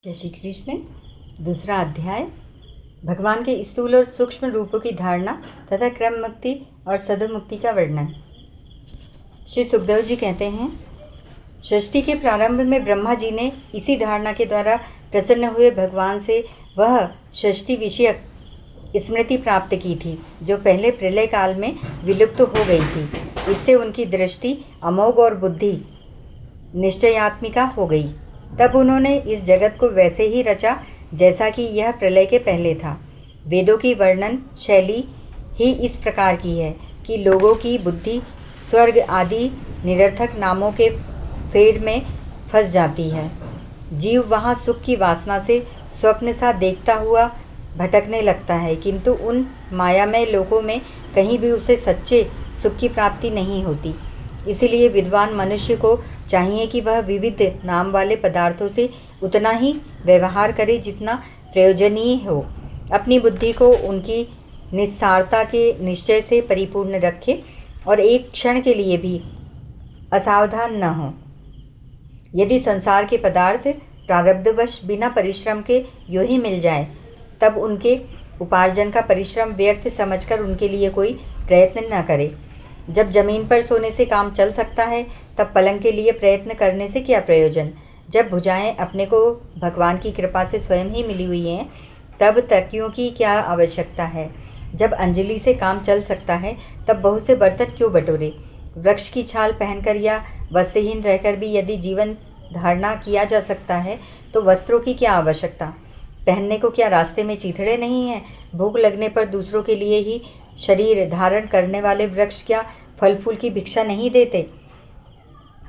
जय श्री कृष्ण। दूसरा अध्याय भगवान के स्थूल और सूक्ष्म रूपों की धारणा तथा क्रम मुक्ति और सदमुक्ति का वर्णन। श्री सुखदेव जी कहते हैं, सृष्टि के प्रारंभ में ब्रह्मा जी ने इसी धारणा के द्वारा प्रसन्न हुए भगवान से वह सृष्टि विषयक स्मृति प्राप्त की थी जो पहले प्रलय काल में विलुप्त हो गई थी। इससे उनकी दृष्टि अमोघ और बुद्धि निश्चयात्मिका हो गई। तब उन्होंने इस जगत को वैसे ही रचा जैसा कि यह प्रलय के पहले था। वेदों की वर्णन शैली ही इस प्रकार की है कि लोगों की बुद्धि स्वर्ग आदि निरर्थक नामों के फेर में फंस जाती है। जीव वहाँ सुख की वासना से स्वप्न सा देखता हुआ भटकने लगता है, किंतु उन मायामय लोकों में कहीं भी उसे सच्चे सुख की प्राप्ति नहीं होती। इसीलिए विद्वान मनुष्य को चाहिए कि वह विविध नाम वाले पदार्थों से उतना ही व्यवहार करे जितना प्रयोजनीय हो। अपनी बुद्धि को उनकी निस्सारता के निश्चय से परिपूर्ण रखे और एक क्षण के लिए भी असावधान न हो। यदि संसार के पदार्थ प्रारब्धवश बिना परिश्रम के यूं ही मिल जाए, तब उनके उपार्जन का परिश्रम व्यर्थ समझकर उनके लिए कोई प्रयत्न न करे। जब जमीन पर सोने से काम चल सकता है, तब पलंग के लिए प्रयत्न करने से क्या प्रयोजन। जब भुजाएं अपने को भगवान की कृपा से स्वयं ही मिली हुई हैं, तब तकियों की क्या आवश्यकता है। जब अंजलि से काम चल सकता है, तब बहुत से बर्तन क्यों बटोरे। वृक्ष की छाल पहनकर या वस्त्रहीन रहकर भी यदि जीवन धारणा किया जा सकता है, तो वस्त्रों की क्या आवश्यकता। पहनने को क्या रास्ते में चीथड़े नहीं हैं। भूख लगने पर दूसरों के लिए ही शरीर धारण करने वाले वृक्ष क्या फल फूल की भिक्षा नहीं देते।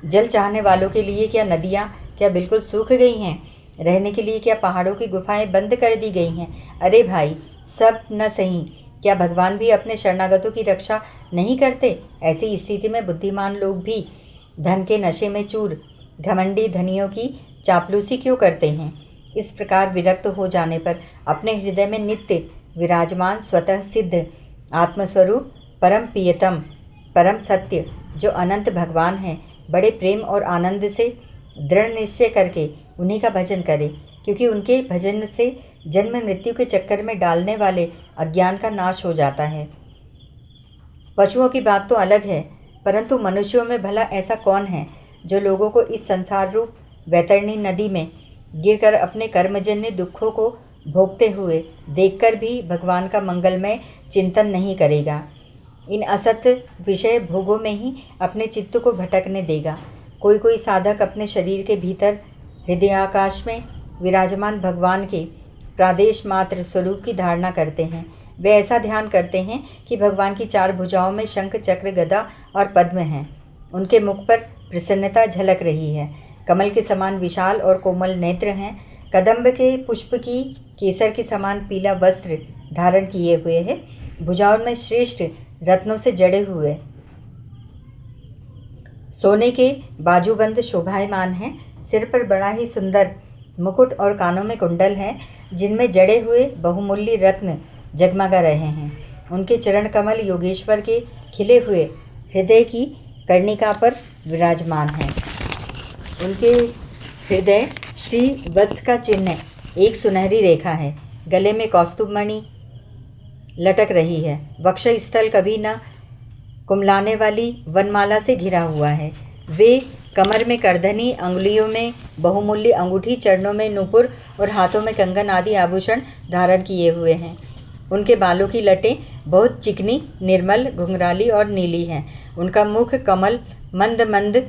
जल चाहने वालों के लिए क्या नदियाँ क्या बिल्कुल सूख गई हैं। रहने के लिए क्या पहाड़ों की गुफाएं बंद कर दी गई हैं। अरे भाई, सब न सही, क्या भगवान भी अपने शरणागतों की रक्षा नहीं करते। ऐसी स्थिति में बुद्धिमान लोग भी धन के नशे में चूर घमंडी धनियों की चापलूसी क्यों करते हैं। इस प्रकार विरक्त हो जाने पर अपने हृदय में नित्य विराजमान स्वतः सिद्ध आत्मस्वरूप परम प्रियतम परम सत्य जो अनंत भगवान हैं, बड़े प्रेम और आनंद से दृढ़ निश्चय करके उन्हीं का भजन करें, क्योंकि उनके भजन से जन्म मृत्यु के चक्कर में डालने वाले अज्ञान का नाश हो जाता है। पशुओं की बात तो अलग है, परंतु मनुष्यों में भला ऐसा कौन है जो लोगों को इस संसार रूप वैतरणी नदी में गिरकर अपने कर्मजन्य दुखों को भोगते हुए देखकर भी भगवान का मंगलमय चिंतन नहीं करेगा। इन असत विषय भोगों में ही अपने चित्त को भटकने देगा। कोई कोई साधक अपने शरीर के भीतर हृदयाकाश में विराजमान भगवान के प्रादेश मात्र स्वरूप की धारणा करते हैं। वे ऐसा ध्यान करते हैं कि भगवान की चार भुजाओं में शंख चक्र गदा और पद्म हैं। उनके मुख पर प्रसन्नता झलक रही है। कमल के समान विशाल और कोमल नेत्र हैं। कदम्ब के पुष्प की केसर के समान पीला वस्त्र धारण किए हुए है। भुजाओं में श्रेष्ठ रत्नों से जड़े हुए सोने के बाजूबंद शोभायमान हैं। सिर पर बड़ा ही सुंदर मुकुट और कानों में कुंडल हैं, जिनमें जड़े हुए बहुमूल्य रत्न जगमगा रहे हैं। उनके चरण कमल योगेश्वर के खिले हुए हृदय की कर्णिका पर विराजमान हैं। उनके हृदय श्री वत्स का चिन्ह एक सुनहरी रेखा है। गले में कौस्तुभमणि लटक रही है। वक्ष स्थल कभी न कुमलाने वाली वनमाला से घिरा हुआ है। वे कमर में करधनी, अंगुलियों में बहुमूल्य अंगूठी, चरणों में नूपुर और हाथों में कंगन आदि आभूषण धारण किए हुए हैं। उनके बालों की लटें बहुत चिकनी, निर्मल, घुंघराली और नीली हैं। उनका मुख कमल मंद मंद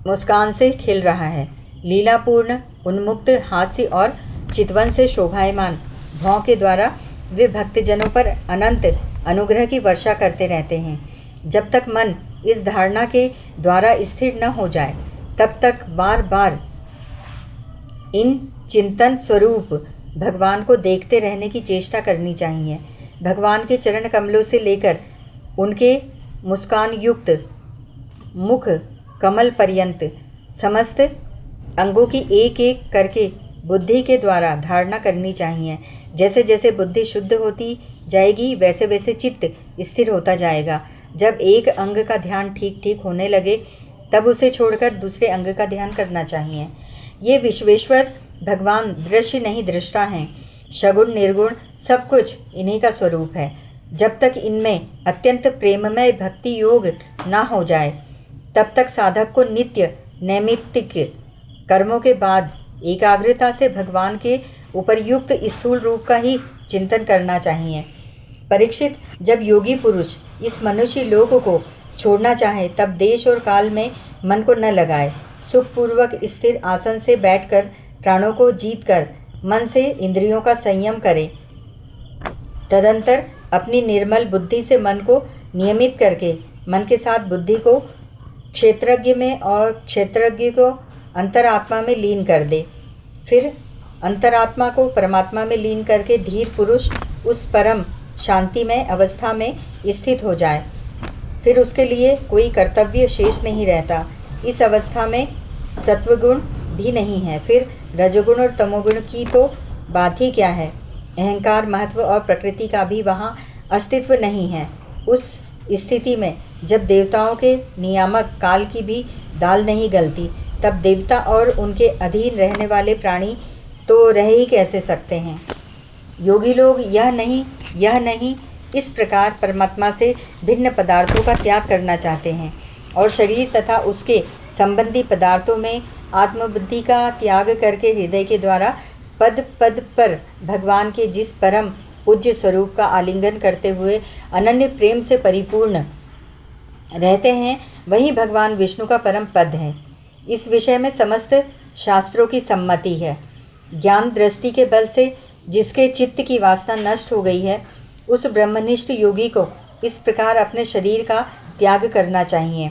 मुस्कान से खिल रहा है। लीलापूर्ण उन्मुक्त हास्य और चितवन से शोभायमान भौं के द्वारा वे भक्तजनों पर अनंत अनुग्रह की वर्षा करते रहते हैं। जब तक मन इस धारणा के द्वारा स्थिर न हो जाए, तब तक बार बार इन चिंतन स्वरूप भगवान को देखते रहने की चेष्टा करनी चाहिए। भगवान के चरण कमलों से लेकर उनके मुस्कान युक्त मुख कमल पर्यंत समस्त अंगों की एक एक करके बुद्धि के द्वारा धारणा करनी चाहिए। जैसे जैसे बुद्धि शुद्ध होती जाएगी, वैसे वैसे चित्त स्थिर होता जाएगा। जब एक अंग का ध्यान ठीक ठीक होने लगे, तब उसे छोड़कर दूसरे अंग का ध्यान करना चाहिए। ये विश्वेश्वर भगवान दृश्य नहीं दृष्टा हैं। सगुण निर्गुण सब कुछ इन्हीं का स्वरूप है। जब तक इनमें अत्यंत प्रेममय भक्ति योग ना हो जाए तब तक साधक को नित्य नैमित्तिक कर्मों के बाद एकाग्रता से भगवान के उपर्युक्त स्थूल रूप का ही चिंतन करना चाहिए। परीक्षित, जब योगी पुरुष इस मनुष्य लोक को छोड़ना चाहे तब देश और काल में मन को न लगाए। सुखपूर्वक स्थिर आसन से बैठकर प्राणों को जीतकर मन से इंद्रियों का संयम करे। तदंतर अपनी निर्मल बुद्धि से मन को नियमित करके मन के साथ बुद्धि को क्षेत्रज्ञ में और क्षेत्रज्ञ को अंतरात्मा में लीन कर दे। फिर अंतरात्मा को परमात्मा में लीन करके धीर पुरुष उस परम शांतिमय अवस्था में स्थित हो जाए। फिर उसके लिए कोई कर्तव्य शेष नहीं रहता। इस अवस्था में सत्वगुण भी नहीं है। फिर रजोगुण और तमोगुण की तो बात ही क्या है। अहंकार, महत्व और प्रकृति का भी वहाँ अस्तित्व नहीं है। उस स्थिति में जब देवताओं के नियामक काल की भी दाल नहीं गलती, तब देवता और उनके अधीन रहने वाले प्राणी तो रह ही कैसे सकते हैं। योगी लोग यह नहीं इस प्रकार परमात्मा से भिन्न पदार्थों का त्याग करना चाहते हैं और शरीर तथा उसके संबंधी पदार्थों में आत्मबुद्धि का त्याग करके हृदय के द्वारा पद पद पर भगवान के जिस परम पूज्य स्वरूप का आलिंगन करते हुए अनन्य प्रेम से परिपूर्ण रहते हैं, वही भगवान विष्णु का परम पद है। इस विषय में समस्त शास्त्रों की सम्मति है। ज्ञान दृष्टि के बल से जिसके चित्त की वासना नष्ट हो गई है, उस ब्रह्मनिष्ठ योगी को इस प्रकार अपने शरीर का त्याग करना चाहिए।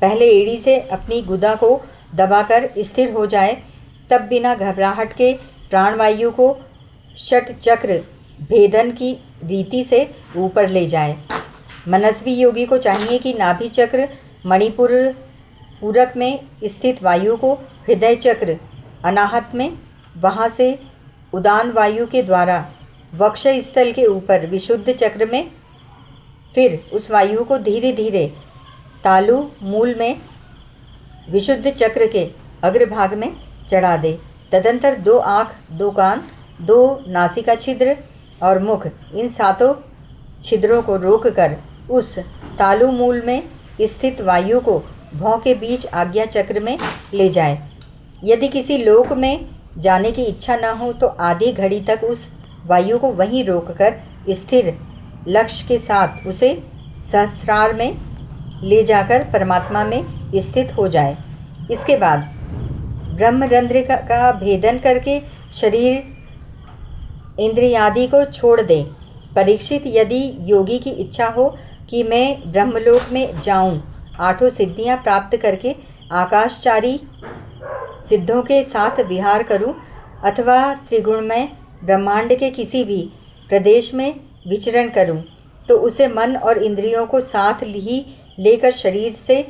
पहले एड़ी से अपनी गुदा को दबाकर स्थिर हो जाए, तब बिना घबराहट के प्राणवायु को षट चक्र भेदन की रीति से ऊपर ले जाए। मनस्वी योगी को चाहिए कि नाभि चक्र मणिपुर पूरक में स्थित वायु को हृदय चक्र अनाहत में, वहाँ से उदान वायु के द्वारा वक्ष स्थल के ऊपर विशुद्ध चक्र में, फिर उस वायु को धीरे धीरे तालु मूल में विशुद्ध चक्र के अग्रभाग में चढ़ा दे। तदंतर 2 आँख, 2 कान, 2 नासिका छिद्र और मुख, इन 7 छिद्रों को रोककर उस तालु मूल में स्थित वायु को भौं के बीच आज्ञा चक्र में ले जाए। यदि किसी लोक में जाने की इच्छा न हो तो आधी घड़ी तक उस वायु को वहीं रोककर स्थिर लक्ष्य के साथ उसे सहस्रार में ले जाकर परमात्मा में स्थित हो जाए। इसके बाद ब्रह्मरंध्र का भेदन करके शरीर इंद्रियादि को छोड़ दे। परीक्षित, यदि योगी की इच्छा हो कि मैं ब्रह्मलोक में जाऊं, 8 सिद्धियां प्राप्त करके आकाशचारी सिद्धों के साथ विहार करूं, अथवा त्रिगुणमय ब्रह्मांड के किसी भी प्रदेश में विचरण करूं, तो उसे मन और इंद्रियों को साथ ही लेकर शरीर से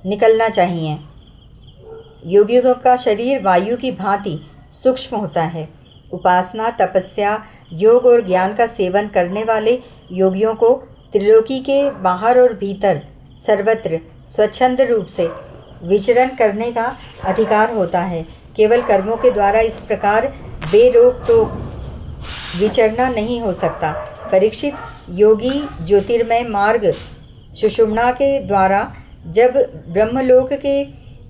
निकलना चाहिए। योगियों का शरीर वायु की भांति सूक्ष्म होता है। उपासना, तपस्या, योग और ज्ञान का सेवन करने वाले योगियों को त्रिलोकी के बाहर और भीतर सर्वत्र स्वच्छंद रूप से विचरण करने का अधिकार होता है। केवल कर्मों के द्वारा इस प्रकार बेरोक टोक विचरना नहीं हो सकता। परीक्षित, योगी ज्योतिर्मय मार्ग सुषुम्ना के द्वारा जब ब्रह्मलोक के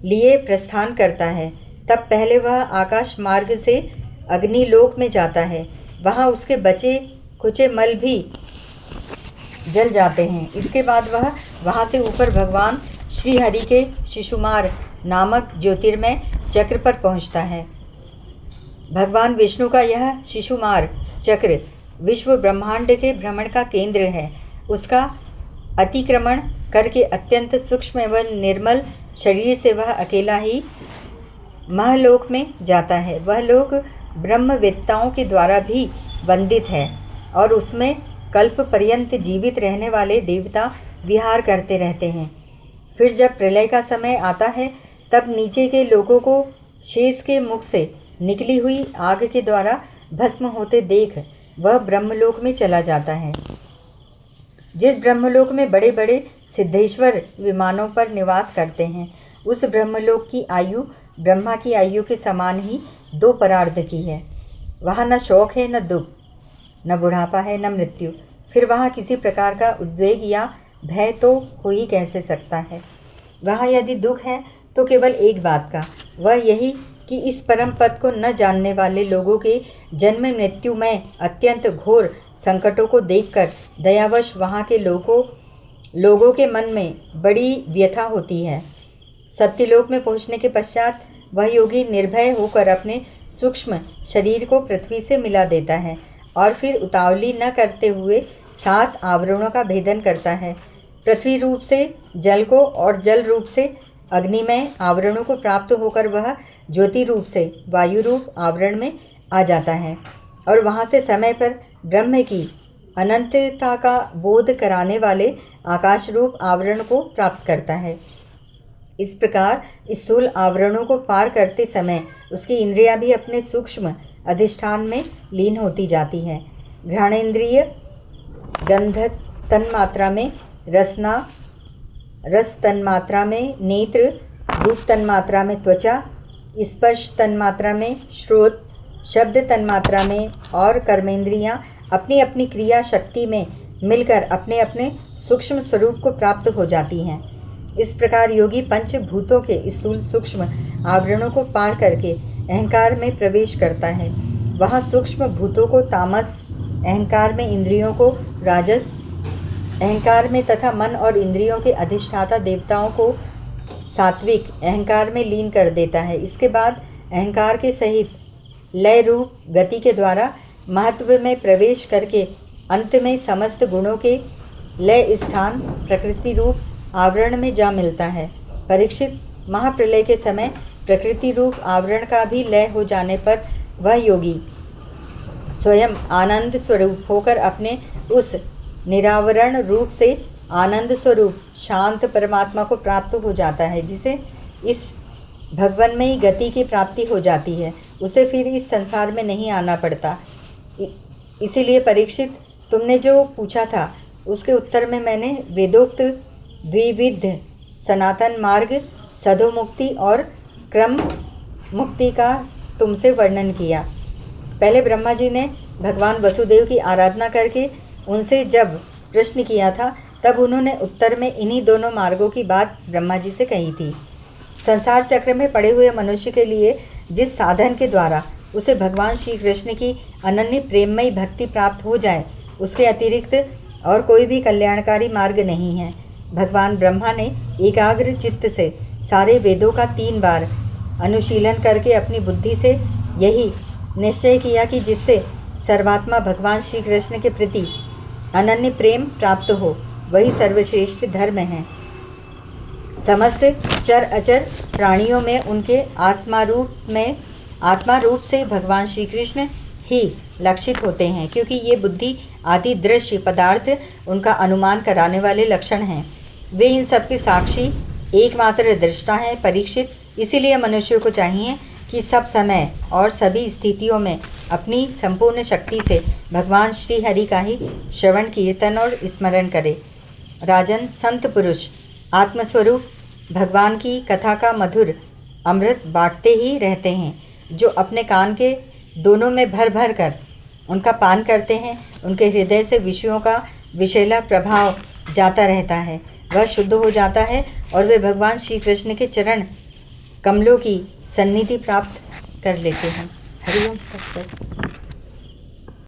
लिए प्रस्थान करता है, तब पहले वह आकाश मार्ग से अग्निलोक में जाता है। वहाँ उसके बचे कुचे मल भी जल जाते हैं। इसके बाद वह वहाँ से ऊपर भगवान श्री हरि के शिशुमार नामक ज्योतिर्मय चक्र पर पहुँचता है। भगवान विष्णु का यह शिशुमार चक्र विश्व ब्रह्मांड के भ्रमण का केंद्र है। उसका अतिक्रमण करके अत्यंत सूक्ष्म एवं निर्मल शरीर से वह अकेला ही महलोक में जाता है। वह लोक ब्रह्मवेत्ताओं के द्वारा भी वंदित है और उसमें कल्प पर्यंत जीवित रहने वाले देवता विहार करते रहते हैं। फिर जब प्रलय का समय आता है, तब नीचे के लोगों को शेष के मुख से निकली हुई आग के द्वारा भस्म होते देख वह ब्रह्मलोक में चला जाता है। जिस ब्रह्मलोक में बड़े बड़े सिद्धेश्वर विमानों पर निवास करते हैं, उस ब्रह्मलोक की आयु ब्रह्मा की आयु के समान ही दो परार्ध की है। वहाँ न शोक है, न दुख, न बुढ़ापा है, न मृत्यु। फिर वहाँ किसी प्रकार का उद्वेग या भय तो हो ही कैसे सकता है। वहाँ यदि दुख है तो केवल एक बात का, वह यही कि इस परम पद को न जानने वाले लोगों के जन्म मृत्यु में अत्यंत घोर संकटों को देखकर दयावश वहाँ के लोगों के मन में बड़ी व्यथा होती है। सत्यलोक में पहुँचने के पश्चात वह योगी निर्भय होकर अपने सूक्ष्म शरीर को पृथ्वी से मिला देता है और फिर उतावली न करते हुए 7 आवरणों का भेदन करता है। पृथ्वी रूप से जल को और जल रूप से अग्निमय आवरणों को प्राप्त होकर वह ज्योति रूप से वायु रूप आवरण में आ जाता है और वहाँ से समय पर ब्रह्म की अनंतता का बोध कराने वाले आकाश रूप आवरण को प्राप्त करता है। इस प्रकार स्थूल आवरणों को पार करते समय उसकी इंद्रियां भी अपने सूक्ष्म अधिष्ठान में लीन होती जाती हैं। घ्राणेन्द्रिय गंध तन्मात्रा में रसना, रस तन्मात्रा में नेत्र, रूप तन्मात्रा में त्वचा, स्पर्श तन्मात्रा में श्रोत, शब्द तन्मात्रा में और कर्मेंद्रियां अपनी अपनी क्रिया शक्ति में मिलकर अपने अपने सूक्ष्म स्वरूप को प्राप्त हो जाती हैं। इस प्रकार योगी पंचभूतों के स्थूल सूक्ष्म आवरणों को पार करके अहंकार में प्रवेश करता है। वहाँ सूक्ष्म भूतों को तामस, अहंकार में इंद्रियों को राजस, अहंकार में तथा मन और इंद्रियों के अधिष्ठाता देवताओं को सात्विक अहंकार में लीन कर देता है। इसके बाद अहंकार के सहित लय रूप गति के द्वारा महत्व में प्रवेश करके अंत में समस्त गुणों के लय स्थान प्रकृति रूप आवरण में जा मिलता है। परीक्षित, महाप्रलय के समय प्रकृति रूप आवरण का भी लय हो जाने पर वह योगी स्वयं आनंद स्वरूप होकर अपने उस निरावरण रूप से आनंद स्वरूप शांत परमात्मा को प्राप्त हो जाता है, जिसे इस भगवन्मयी गति की प्राप्ति हो जाती है। उसे फिर इस संसार में नहीं आना पड़ता। इसीलिए परीक्षित, तुमने जो पूछा था उसके उत्तर में मैंने वेदोक्त द्विविध सनातन मार्ग, सदोमुक्ति और क्रम मुक्ति का तुमसे वर्णन किया। पहले ब्रह्मा जी ने भगवान वसुदेव की आराधना करके उनसे जब प्रश्न किया था, तब उन्होंने उत्तर में इन्हीं दोनों मार्गों की बात ब्रह्मा जी से कही थी। संसार चक्र में पड़े हुए मनुष्य के लिए जिस साधन के द्वारा उसे भगवान श्री कृष्ण की अनन्य प्रेममयी भक्ति प्राप्त हो जाए, उसके अतिरिक्त और कोई भी कल्याणकारी मार्ग नहीं है। भगवान ब्रह्मा ने एकाग्र चित्त से सारे वेदों का 3 बार अनुशीलन करके अपनी बुद्धि से यही निश्चय किया कि जिससे सर्वात्मा भगवान श्री कृष्ण के प्रति अनन्य प्रेम प्राप्त हो, वही सर्वश्रेष्ठ धर्म है। समस्त चर अचर प्राणियों में उनके आत्मा रूप से भगवान श्री कृष्ण ही लक्षित होते हैं, क्योंकि ये बुद्धि आदि दृश्य पदार्थ उनका अनुमान कराने वाले लक्षण हैं। वे इन सब के साक्षी एकमात्र दृष्टा हैं। परीक्षित, इसीलिए मनुष्यों को चाहिए कि सब समय और सभी स्थितियों में अपनी संपूर्ण शक्ति से भगवान श्री हरि का ही श्रवण, कीर्तन और स्मरण करे। राजन, संत पुरुष आत्मस्वरूप भगवान की कथा का मधुर अमृत बांटते ही रहते हैं। जो अपने कान के दोनों में भर भर कर उनका पान करते हैं, उनके हृदय से विषयों का विषैला प्रभाव जाता रहता है, वह शुद्ध हो जाता है और वे भगवान श्री कृष्ण के चरण कमलों की सन्निधि प्राप्त कर लेते हैं। हरि ओम तत्सत।